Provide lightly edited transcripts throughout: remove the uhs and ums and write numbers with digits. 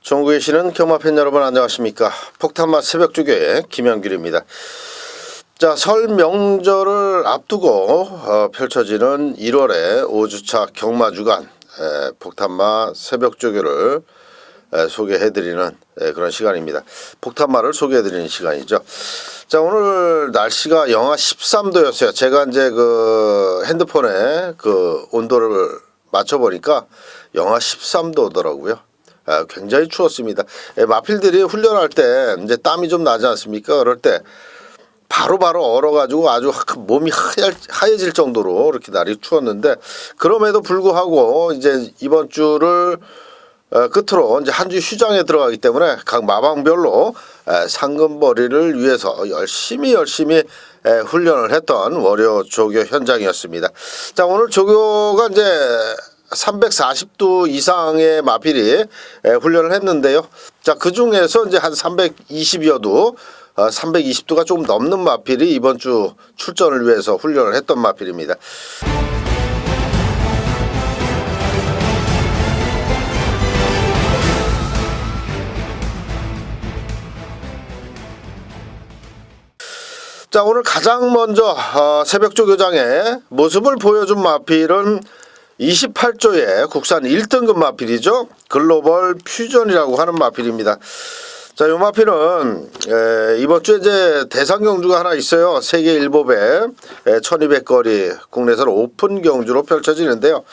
전국에 계시는 경마팬 여러분 안녕하십니까. 폭탄맛 새벽조교의 김현길입니다. 자, 설 명절을 앞두고 펼쳐지는 1월의 5주차 경마주간 폭탄맛 새벽조교를 소개해드리는 그런 시간입니다. 폭탄마를 소개해드리는 시간이죠. 자, 오늘 날씨가 영하 13도였어요. 제가 이제 그 핸드폰에 그 온도를 맞춰보니까 영하 13도더라고요. 굉장히 추웠습니다. 마필들이 훈련할 때 이제 땀이 좀 나지 않습니까? 그럴 때 바로바로 얼어가지고 아주 몸이 하얘질 정도로 이렇게 날이 추웠는데, 그럼에도 불구하고 이제 이번 주를 끝으로 이제 한 주 휴장에 들어가기 때문에 각 마방별로 상금벌이를 위해서 열심히 훈련을 했던 월요 조교 현장이었습니다. 자, 오늘 조교가 이제 340도 이상의 마필이 훈련을 했는데요. 자, 그 중에서 이제 한 320여 도, 320도가 조금 넘는 마필이 이번 주 출전을 위해서 훈련을 했던 마필입니다. 자, 오늘 가장 먼저 새벽조교장의 모습을 보여준 마필은 28조의 국산 1등급 마필이죠. 글로벌 퓨전이라고 하는 마필입니다. 자, 이 마필은 이번 주에 이제 대상 경주가 하나 있어요. 세계 일보배 1200거리 국내선 오픈 경주로 펼쳐지는데요.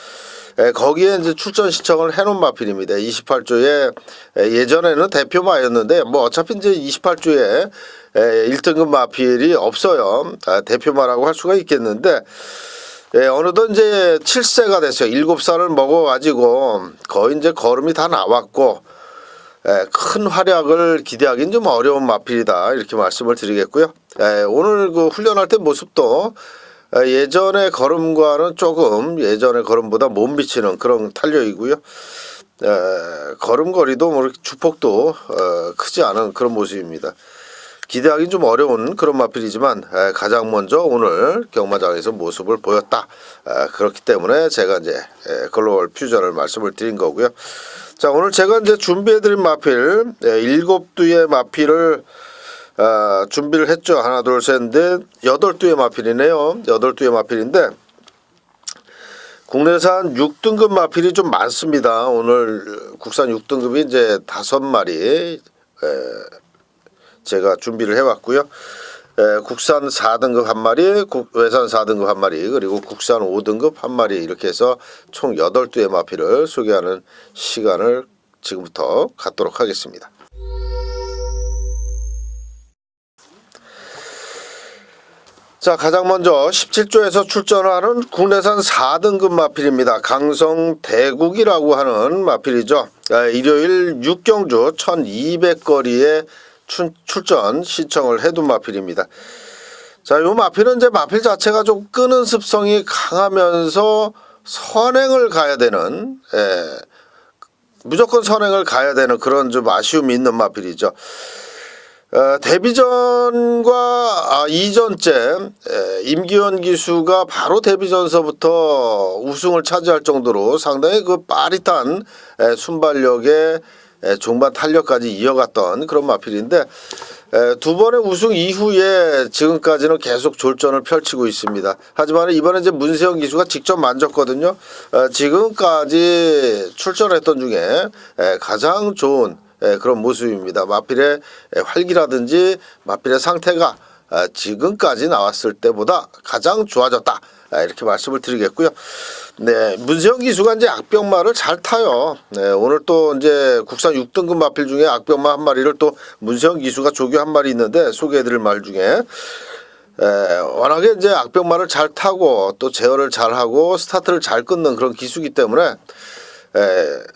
거기에 이제 출전 신청을 해놓은 마필입니다. 28조에 예전에는 대표마였는데 뭐 어차피 이제 28조에 1등급 마필이 없어요. 대표마라고 할 수가 있겠는데, 어느덧 이제 7세가 됐어요. 7살을 먹어가지고 거의 이제 걸음이 다 나왔고, 큰 활약을 기대하기는 좀 어려운 마필이다, 이렇게 말씀을 드리겠고요. 오늘 그 훈련할 때 모습도 예전의 걸음과는 조금 예전의 걸음보다 못 미치는 그런 탄력이고요. 걸음걸이도 뭐 이렇게 주폭도 크지 않은 그런 모습입니다. 기대하기는 좀 어려운 그런 마필이지만 가장 먼저 오늘 경마장에서 모습을 보였다. 그렇기 때문에 제가 이제 글로벌 퓨전을 말씀을 드린 거고요. 자, 오늘 제가 이제 준비해드린 마필 7두의 마필을 준비를 했죠. 하나, 둘, 셋, 넷, 8두의 마필이네요. 8두의 마필인데 국내산 6등급 마필이 좀 많습니다. 오늘 국산 6등급이 이제 5마리 제가 준비를 해왔고요. 국산 4등급 한 마리, 외산 4등급 한 마리, 그리고 국산 5등급 한 마리, 이렇게 해서 총 8두의 마필을 소개하는 시간을 지금부터 갖도록 하겠습니다. 자, 가장 먼저 17조에서 출전하는 국내산 4등급 마필입니다. 강성대국이라고 하는 마필이죠. 일요일 6경주 1200거리에 출전 신청을 해둔 마필입니다. 자, 요 마필은 이제 마필 자체가 좀 끄는 습성이 강하면서 선행을 가야 되는, 무조건 선행을 가야 되는 그런 좀 아쉬움이 있는 마필이죠. 데뷔전과 이전째 임기현 기수가 바로 데뷔전서부터 우승을 차지할 정도로 상당히 그 빠릿한 순발력에 종반 탄력까지 이어갔던 그런 마필인데, 두 번의 우승 이후에 지금까지는 계속 졸전을 펼치고 있습니다. 하지만 이번에 이제 문세영 기수가 직접 만졌거든요. 지금까지 출전했던 중에 가장 좋은 그런 모습입니다. 마필의 활기라든지 마필의 상태가 지금까지 나왔을 때보다 가장 좋아졌다, 이렇게 말씀을 드리겠고요. 네, 문세영 기수가 이제 악병마를 잘 타요. 네, 오늘 또 이제 국산 6등급 마필 중에 악병마 한 마리를 또 문세영 기수가 조교 한 마리 있는데 소개해드릴 말 중에 워낙에 이제 악병마를 잘 타고 또 제어를 잘 하고 스타트를 잘 끊는 그런 기수기 때문에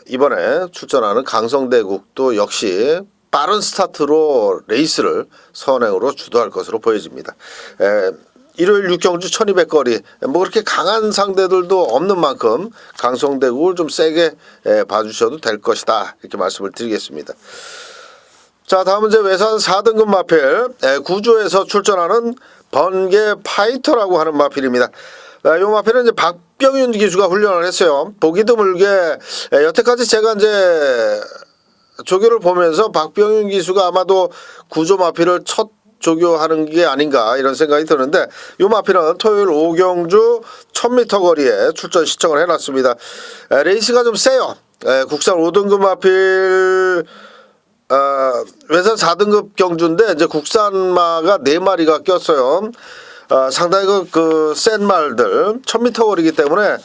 이번에 출전하는 강성대국도 역시 빠른 스타트로 레이스를 선행으로 주도할 것으로 보여집니다. 일요일 6경주 1200거리 뭐 그렇게 강한 상대들도 없는 만큼 강성대국을 좀 세게 봐주셔도 될 것이다, 이렇게 말씀을 드리겠습니다. 자, 다음은 이제 외산 4등급 마필 9조에서 출전하는 번개 파이터라고 하는 마필입니다. 이 마필은 이제 박병윤 기수가 훈련을 했어요. 보기 드물게 여태까지 제가 이제 조교를 보면서 박병윤 기수가 아마도 구조 마필을 첫 조교하는 게 아닌가 이런 생각이 드는데, 이 마필은 토요일 오경주 1000m 거리에 출전 시청을 해놨습니다. 레이스가 좀 세요. 국산 5등급 마필, 외산 4등급 경주인데 이제 국산마가 4마리가 꼈어요. 상당히 센 말들 1000m 거리기 때문에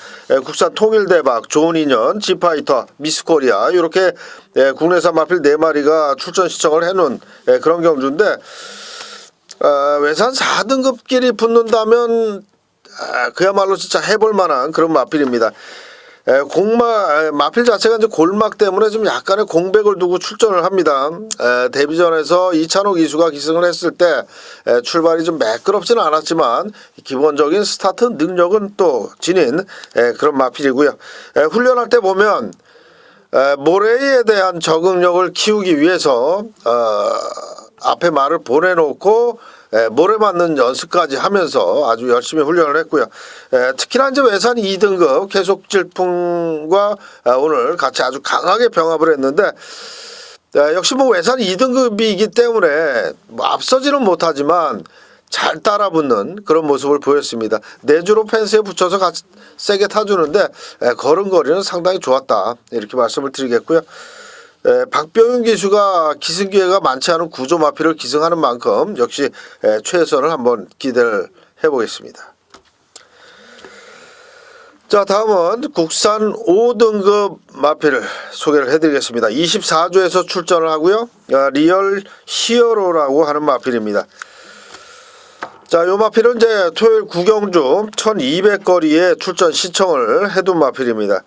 국산 통일대박, 좋은인연, 지파이터, 미스코리아 이렇게 국내산 마필 4마리가 출전 시청을 해놓은 그런 경주인데, 외산 4등급끼리 붙는다면 그야말로 진짜 해볼 만한 그런 마필입니다. 마필 자체가 이제 골막 때문에 좀 약간의 공백을 두고 출전을 합니다. 데뷔전에서 이찬호 기수가 기승을 했을 때 출발이 좀 매끄럽지는 않았지만 기본적인 스타트 능력은 또 지닌 그런 마필이고요. 훈련할 때 보면 모래에 대한 적응력을 키우기 위해서 앞에 말을 보내놓고 모래 맞는 연습까지 하면서 아주 열심히 훈련을 했고요. 특히나 이제 외산 2등급 계속 질풍과 오늘 같이 아주 강하게 병합을 했는데, 역시 뭐 외산 2등급이기 때문에 뭐 앞서지는 못하지만 잘 따라붙는 그런 모습을 보였습니다. 내주로 펜스에 붙여서 같이 세게 타주는데 걸음걸이는 상당히 좋았다 이렇게 말씀을 드리겠고요. 박병윤 기수가 기승 기회가 많지 않은 구조 마필을 기승하는 만큼 역시 최선을 한번 기대를 해보겠습니다. 자, 다음은 국산 5등급 마필을 소개를 해드리겠습니다. 24조에서 출전을 하고요. 리얼 히어로라고 하는 마필입니다. 자, 요 마필은 이제 토요일 구경주 1200거리에 출전 시청을 해둔 마필입니다.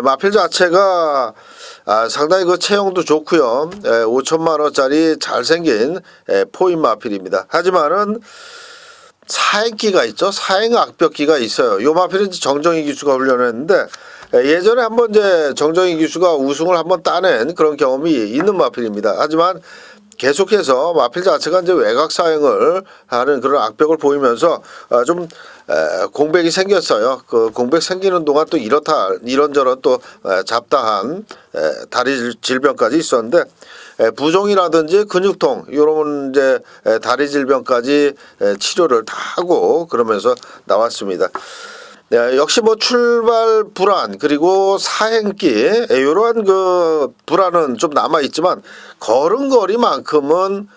마필 자체가 상당히 그 체형도 좋고요. 5천만 원짜리 잘생긴 포인 마필입니다. 하지만은 사행기가 있죠. 사행 악벽기가 있어요. 요 마필은 정정희 기수가 훈련했는데, 예전에 한번 이제 정정희 기수가 우승을 한번 따낸 그런 경험이 있는 마필입니다. 하지만 계속해서 마필 자체가 이제 외곽 사행을 하는 그런 악벽을 보이면서 좀 공백이 생겼어요. 그 공백 생기는 동안 또 이런저런 또 잡다한 다리 질병까지 있었는데, 부종이라든지 근육통 이런 이제 다리 질병까지 치료를 다 하고 그러면서 나왔습니다. 역시 뭐 출발 불안 그리고 사행기 이러한 그 불안은 좀 남아 있지만 걸음걸이만큼은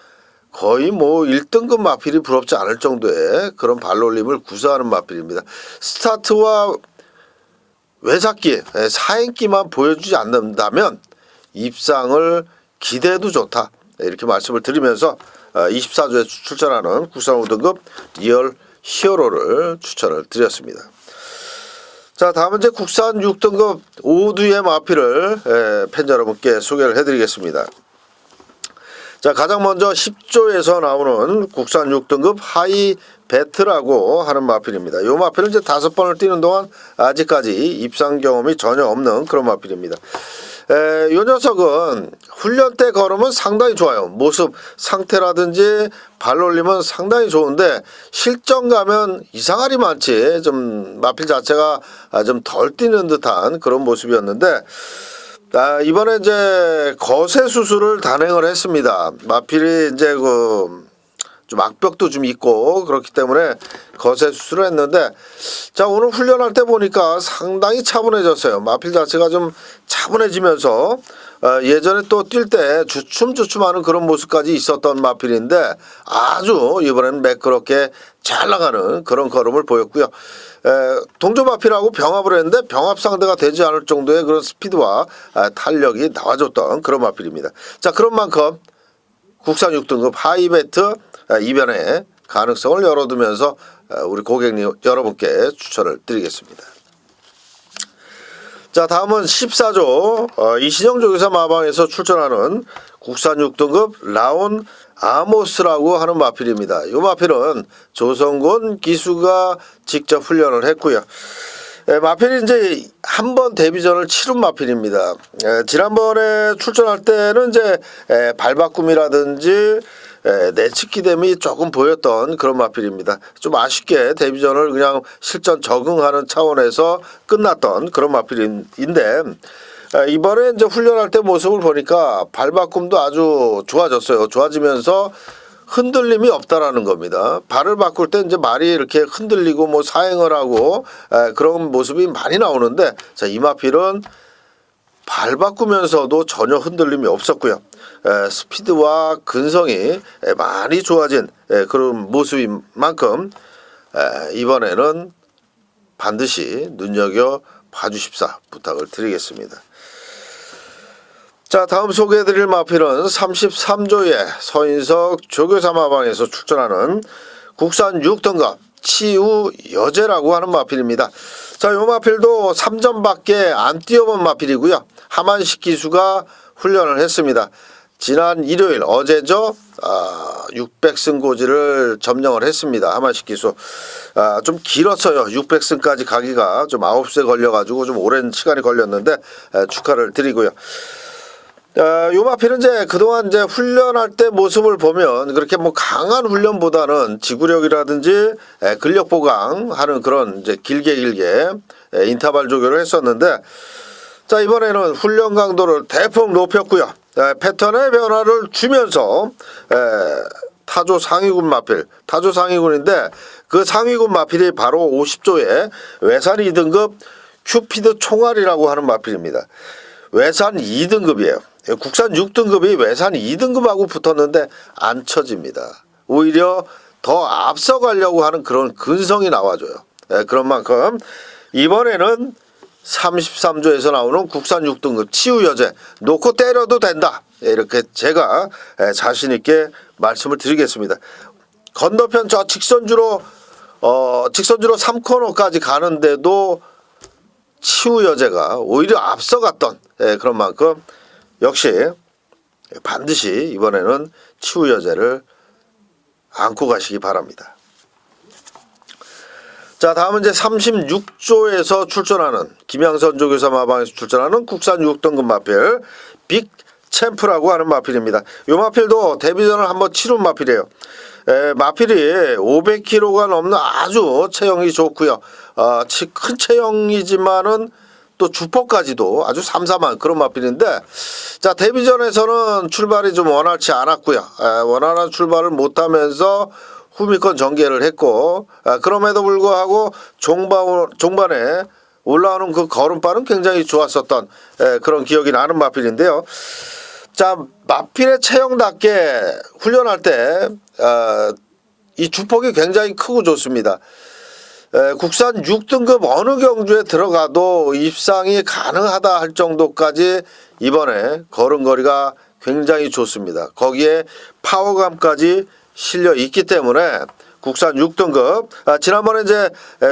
거의 뭐 1등급 마필이 부럽지 않을 정도의 그런 발놀림을 구사하는 마필입니다. 스타트와 외삭기, 사행기만 보여주지 않는다면 입상을 기대해도 좋다 이렇게 말씀을 드리면서 24조에 출전하는 국산 5등급 리얼 히어로를 추천을 드렸습니다. 자, 다음은 이제 국산 6등급 5두의 마필을 팬 여러분께 소개를 해드리겠습니다. 자, 가장 먼저 10조에서 나오는 국산 6등급 하이 배트라고 하는 마필입니다. 이 마필은 이제 5번을 뛰는 동안 아직까지 입상 경험이 전혀 없는 그런 마필입니다. 이 녀석은 훈련 때 걸으면 상당히 좋아요. 모습 상태라든지 발놀림은 상당히 좋은데 실전 가면 이상하리 많지 좀 마필 자체가 좀 덜 뛰는 듯한 그런 모습이었는데, 이번에 이제 거세 수술을 단행을 했습니다. 마필이 이제 좀 악벽도 좀 있고 그렇기 때문에 거세 수술을 했는데, 자, 오늘 훈련할 때 보니까 상당히 차분해졌어요. 마필 자체가 좀 차분해지면서 예전에 또 뛸 때 주춤주춤하는 그런 모습까지 있었던 마필인데 아주 이번에는 매끄럽게 잘 나가는 그런 걸음을 보였고요. 동조 마필하고 병합을 했는데 병합 상대가 되지 않을 정도의 그런 스피드와 탄력이 나와줬던 그런 마필입니다. 자, 그런 만큼 국산 6등급 하이베트 이변의 가능성을 열어두면서 우리 고객님 여러분께 추천을 드리겠습니다. 자, 다음은 14조 이신영 조교사 마방에서 출전하는 국산 6등급 라온 아모스라고 하는 마필입니다. 이 마필은 조성곤 기수가 직접 훈련을 했고요. 마필이 이제 한 번 데뷔전을 치른 마필입니다. 지난번에 출전할 때는 이제 발바꿈이라든지 내측기됨이 조금 보였던 그런 마필입니다. 좀 아쉽게 데뷔전을 그냥 실전 적응하는 차원에서 끝났던 그런 마필인데, 이번에 이제 훈련할 때 모습을 보니까 발바꿈도 아주 좋아졌어요. 좋아지면서 흔들림이 없다라는 겁니다. 발을 바꿀 때 이제 말이 이렇게 흔들리고 뭐 사행을 하고 그런 모습이 많이 나오는데, 자, 이마필은 발 바꾸면서도 전혀 흔들림이 없었고요. 스피드와 근성이 많이 좋아진 그런 모습인 만큼 이번에는 반드시 눈여겨 봐주십사 부탁을 드리겠습니다. 자, 다음 소개해드릴 마필은 33조의 서인석 조교사 마방에서 출전하는 국산 6등급 치우여제라고 하는 마필입니다. 자, 이 마필도 3점밖에 안 뛰어본 마필이고요. 하만식 기수가 훈련을 했습니다. 지난 일요일 어제죠. 600승 고지를 점령을 했습니다. 하만식 기수. 좀 길었어요. 600승까지 가기가 좀 9세 걸려가지고 좀 오랜 시간이 걸렸는데 축하를 드리고요. 요 마필은 이제 그동안 이제 훈련할 때 모습을 보면 그렇게 뭐 강한 훈련보다는 지구력이라든지 근력 보강하는 그런 이제 길게 인터벌 조교를 했었는데, 자, 이번에는 훈련 강도를 대폭 높였고요. 패턴의 변화를 주면서 타조 상위군 마필, 타조 상위군인데 그 상위군 마필이 바로 50조의 외산 2등급 큐피드 총알이라고 하는 마필입니다. 외산 2등급이에요. 국산 6등급이 외산 2등급하고 붙었는데 안 쳐집니다. 오히려 더 앞서가려고 하는 그런 근성이 나와줘요. 그런 만큼 이번에는 33조에서 나오는 국산 6등급 치우여제 놓고 때려도 된다. 이렇게 제가 자신 있게 말씀을 드리겠습니다. 건너편 저 직선주로 3코너까지 가는데도 치우여제가 오히려 앞서갔던 그런 만큼 역시 반드시 이번에는 치우여제를 안고 가시기 바랍니다. 자, 다음은 이제 36조에서 출전하는 김양선 조교사 마방에서 출전하는 국산 6등급 마필 빅 챔프라고 하는 마필입니다. 이 마필도 데뷔전을 한번 치른 마필이에요. 마필이 500kg가 넘는 아주 체형이 좋고요. 큰 체형이지만은 또 주포까지도 아주 삼삼한 그런 마필인데, 자, 데뷔전에서는 출발이 좀 원활치 않았고요. 원활한 출발을 못하면서 후미권 전개를 했고, 그럼에도 불구하고 종반에 올라오는 그 걸음발은 굉장히 좋았었던 그런 기억이 나는 마필인데요. 자, 마필의 체형답게 훈련할 때 이 주폭이 굉장히 크고 좋습니다. 국산 6등급 어느 경주에 들어가도 입상이 가능하다 할 정도까지 이번에 걸음걸이가 굉장히 좋습니다. 거기에 파워감까지 실려 있기 때문에 국산 6등급, 지난번에 이제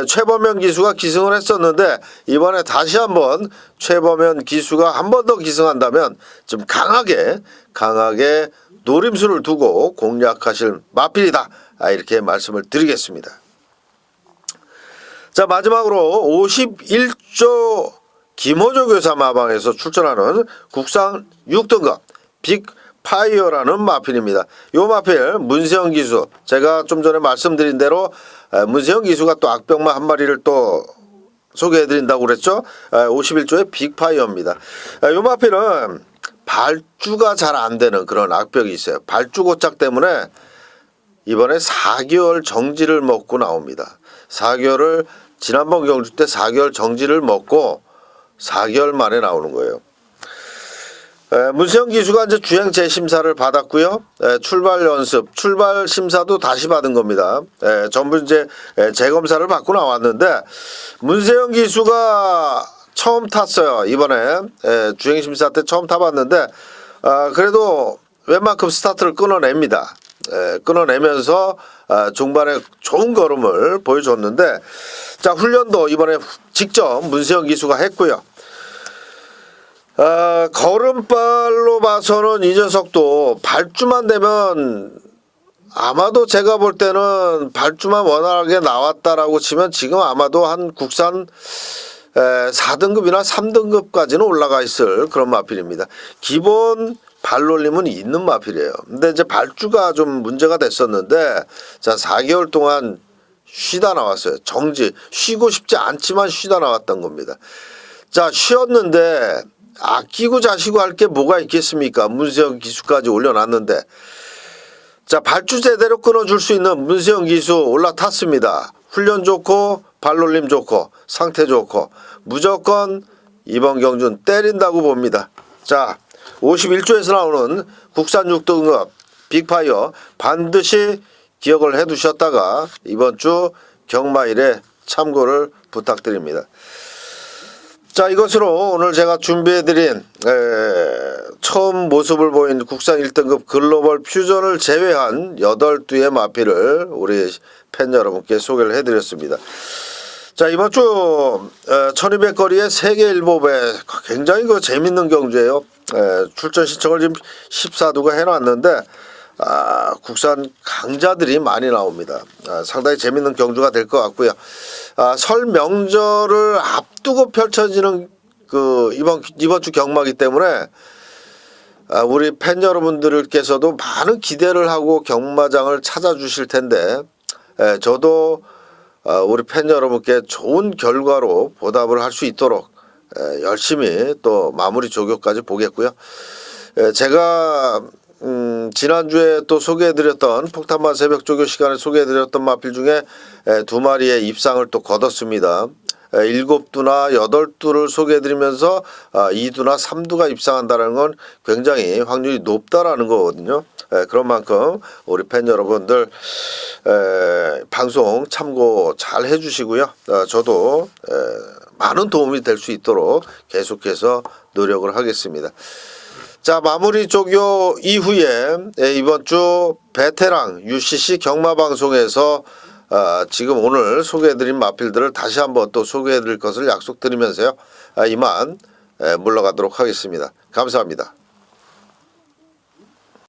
최범현 기수가 기승을 했었는데 이번에 다시 한번 최범현 기수가 한 번 더 기승한다면 좀 강하게 노림수를 두고 공략하실 마필이다. 이렇게 말씀을 드리겠습니다. 자, 마지막으로 51조 김호조 교사 마방에서 출전하는 국산 6등급 빅 파이어라는 마필입니다. 이 마필 문세영 기수, 제가 좀 전에 말씀드린 대로 문세영 기수가 또 악병마 한 마리를 또 소개해드린다고 그랬죠. 51조의 빅 파이어입니다. 이 마필은 발주가 잘 안 되는 그런 악병이 있어요. 발주 고착 때문에 이번에 4개월 정지를 먹고 나옵니다. 4개월을 지난번 경주 때 4개월 정지를 먹고 4개월 만에 나오는 거예요. 문세영 기수가 이제 주행 재심사를 받았고요. 출발 연습, 출발 심사도 다시 받은 겁니다. 전부 이제 재검사를 받고 나왔는데 문세영 기수가 처음 탔어요. 이번에 주행 심사 때 처음 타봤는데 그래도 웬만큼 스타트를 끊어냅니다. 끊어내면서 중반에 좋은 걸음을 보여줬는데, 자, 훈련도 이번에 직접 문세영 기수가 했고요. 걸음발로 봐서는 이 녀석도 발주만 되면 아마도 제가 볼 때는 발주만 원활하게 나왔다라고 치면 지금 아마도 한 국산 4등급이나 3등급까지는 올라가 있을 그런 마필입니다. 기본 발놀림은 있는 마필이에요. 근데 이제 발주가 좀 문제가 됐었는데, 자, 4개월 동안 쉬다 나왔어요. 정지. 쉬고 싶지 않지만 쉬다 나왔던 겁니다. 자, 쉬었는데 아끼고 자시고 할 게 뭐가 있겠습니까? 문세영 기수까지 올려놨는데. 자, 발주 제대로 끊어줄 수 있는 문세영 기수 올라탔습니다. 훈련 좋고 발놀림 좋고 상태 좋고 무조건 이번 경준 때린다고 봅니다. 자, 51조에서 나오는 국산 6등급 빅파이어 반드시 기억을 해두셨다가 이번 주 경마일에 참고를 부탁드립니다. 자, 이것으로 오늘 제가 준비해드린 처음 모습을 보인 국산 1등급 글로벌 퓨전을 제외한 8두의 마필을 우리 팬 여러분께 소개를 해드렸습니다. 자, 이번 주 1200거리의 세계일보배 굉장히 재밌는 경주예요. 출전 신청을 지금 14두가 해놨는데 국산 강자들이 많이 나옵니다. 상당히 재밌는 경주가 될 것 같고요. 설 명절을 앞두고 펼쳐지는 이번 주 경마이기 때문에 우리 팬 여러분들께서도 많은 기대를 하고 경마장을 찾아주실 텐데 저도 우리 팬 여러분께 좋은 결과로 보답을 할 수 있도록 열심히 또 마무리 조교까지 보겠고요. 제가 지난주에 또 소개해드렸던 폭탄마 새벽조교 시간에 소개해드렸던 마필 중에 2마리의 입상을 또 거뒀습니다. 7두나 8두를 소개해드리면서 2두나 3두가 입상한다는 건 굉장히 확률이 높다라는 거거든요. 그런 만큼 우리 팬 여러분들 방송 참고 잘 해주시고요. 저도 많은 도움이 될 수 있도록 계속해서 노력을 하겠습니다. 자, 마무리 조교 이후에 이번 주 베테랑 UCC 경마방송에서 지금 오늘 소개해드린 마필들을 다시 한번 또 소개해드릴 것을 약속드리면서요. 이만 물러가도록 하겠습니다. 감사합니다.